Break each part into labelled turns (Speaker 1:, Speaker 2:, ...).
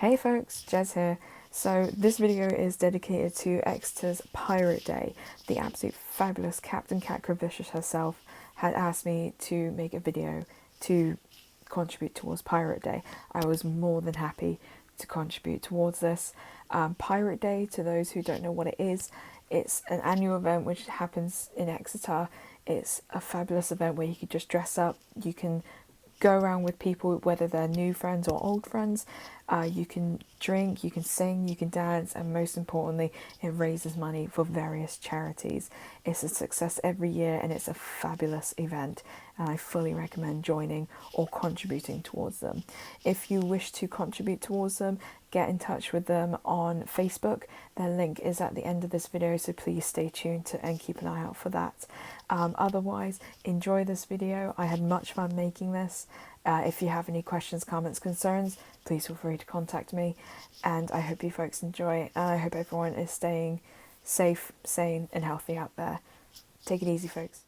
Speaker 1: Hey folks, Jez here. So this video is dedicated to Exeter's Pirate Day. The absolute fabulous Captain Catcravicious herself had asked me to make a video to contribute towards Pirate Day. I was more than happy to contribute towards this. Pirate Day, to those who don't know what it is, it's an annual event which happens in Exeter. It's a fabulous event where you can just dress up, you can go around with people, whether they're new friends or old friends. You can drink, you can sing, you can dance, and most importantly, it raises money for various charities. It's a success every year and it's a fabulous event, and I fully recommend joining or contributing towards them. If you wish to contribute towards them, get in touch with them on Facebook. Their link is at the end of this video, so please stay tuned and keep an eye out for that. Otherwise, enjoy this video. I had much fun making this. If you have any questions, comments, concerns, please feel free to contact me, and I hope you folks enjoy, and I hope everyone is staying safe, sane and healthy out there. Take it easy, folks.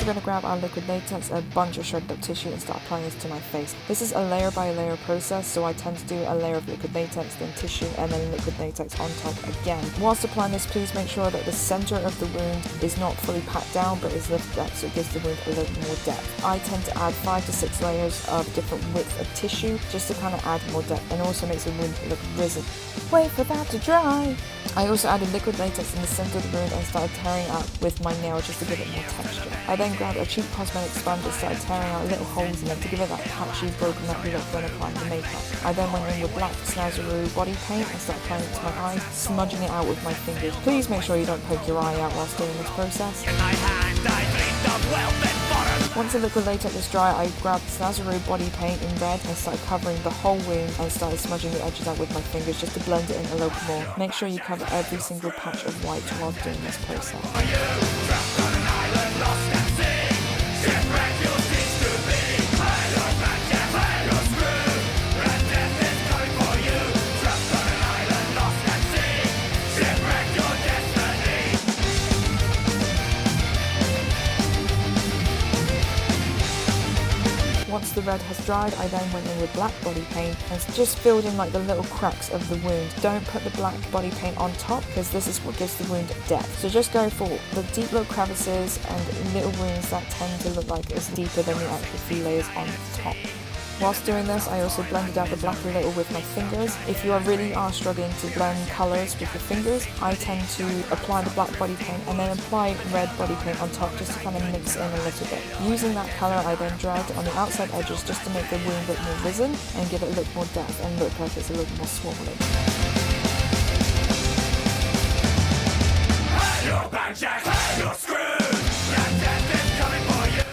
Speaker 1: We're going to grab our liquid latex, a bunch of shredded up tissue, and start applying this to my face. This is a layer by layer process, so I tend to do a layer of liquid latex, then tissue, and then liquid latex on top again. Whilst applying this, please make sure that the center of the wound is not fully packed down, but is lifted up so it gives the wound a little more depth. I tend to add 5 to 6 layers of different width of tissue just to kind of add more depth, and also makes the wound look risen. Wait for that to dry! I also added liquid latex in the center of the wound and started tearing it out with my nail just to give it more texture. I then grabbed a cheap cosmetic sponge and started tearing out little holes in it to give it that patchy, broken up look when applying the makeup. I then went in with black Snazaroo body paint and started applying it to my eyes, smudging it out with my fingers. Please make sure you don't poke your eye out whilst doing this process. Once the liquid latex was dry, I grabbed Snazaroo body paint in red and started covering the whole wound and started smudging the edges out with my fingers just to blend it in a little more. Make sure you cover every single patch of white while doing this process. Once the red has dried, I then went in with black body paint and just filled in like the little cracks of the wound. Don't put the black body paint on top because this is what gives the wound depth. So just go for the deep little crevices and little wounds that tend to look like it's deeper than the actual few layers on top. Whilst doing this, I also blended out the black a little with my fingers. If you really are struggling to blend colours with your fingers, I tend to apply the black body paint and then apply red body paint on top just to kind of mix in a little bit. Using that colour, I then dried it on the outside edges just to make the wound look more risen and give it a look more depth and look like it's a little more swollen.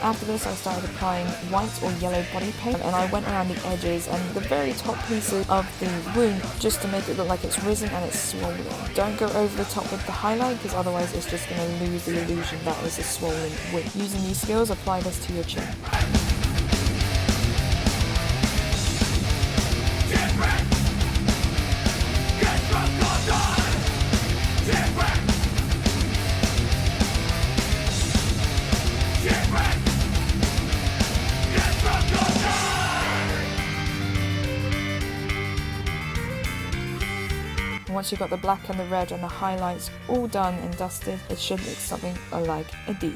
Speaker 1: After this, I started applying white or yellow body paint, and I went around the edges and the very top pieces of the wound just to make it look like it's risen and it's swollen. Don't go over the top with the highlight because otherwise it's just going to lose the illusion that it's a swollen wound. Using these skills, apply this to your chin. Once you've got the black and the red and the highlights all done and dusted, it should look something like a D.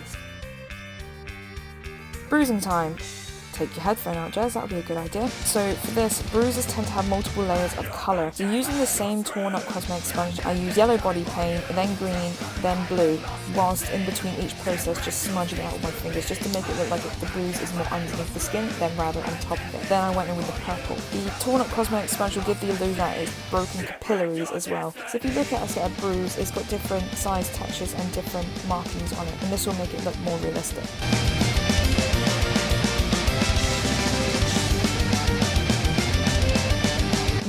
Speaker 1: Bruising time. Take your headphone out, Jez, that would be a good idea. So for this, bruises tend to have multiple layers of colour. So using the same torn up cosmetic sponge, I use yellow body paint, then green, then blue, whilst in between each process just smudging it out with my fingers just to make it look like the bruise is more underneath the skin than rather on top of it. Then I went in with the purple. The torn up cosmetic sponge will give the illusion that it's broken capillaries as well. So if you look at a bruise, it's got different size touches and different markings on it, and this will make it look more realistic.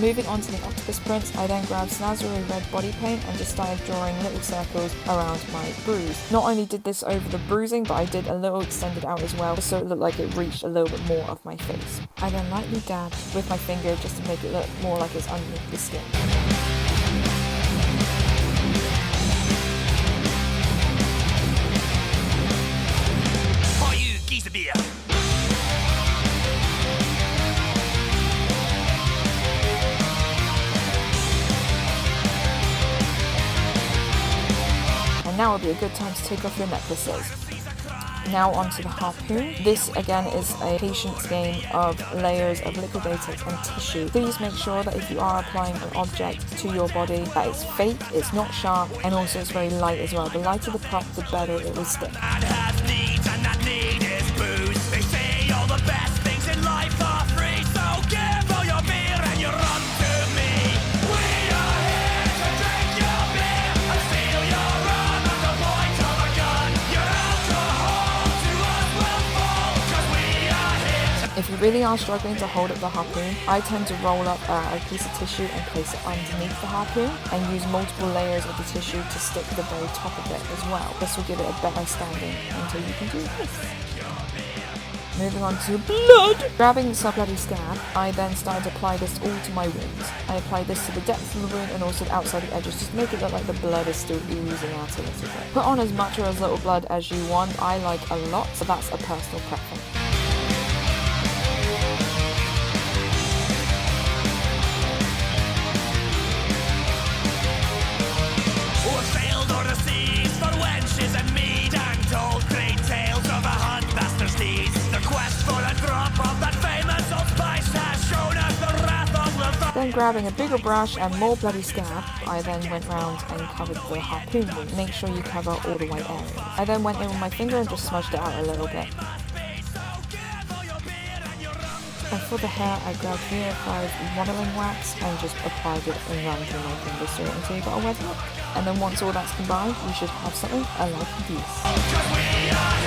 Speaker 1: Moving on to the octopus prints, I then grabbed Snazzy red body paint and just started drawing little circles around my bruise. Not only did this over the bruising, but I did a little extended out as well, so it looked like it reached a little bit more of my face. I then lightly dabbed with my finger just to make it look more like it's underneath the skin. And now would be a good time to take off your necklaces. Now onto the harpoon. This again is a patience game of layers of liquid latex and tissue. Please make sure that if you are applying an object to your body that it's fake, it's not sharp, and also it's very light as well. The lighter the prop, the better it will stick. If you really are struggling to hold up the harpoon, I tend to roll up a piece of tissue and place it underneath the harpoon and use multiple layers of the tissue to stick to the very top of it as well. This will give it a better standing until you can do this. Moving on to blood! Grabbing some bloody scab, I then started to apply this all to my wounds. I applied this to the depth of the wound and also the outside the edges, just to make it look like the blood is still oozing out a little bit. Put on as much or as little blood as you want. I like a lot, so that's a personal preference. Then grabbing a bigger brush and more bloody scab, I then went round and covered the harpoon wound. Make sure you cover all the white areas. I then went in with my finger and just smudged it out a little bit. And for the hair, I grabbed VO5 modelling wax and just applied it and ran through my fingers through it until you got a wet look. And then once all that's combined, you should have something like this.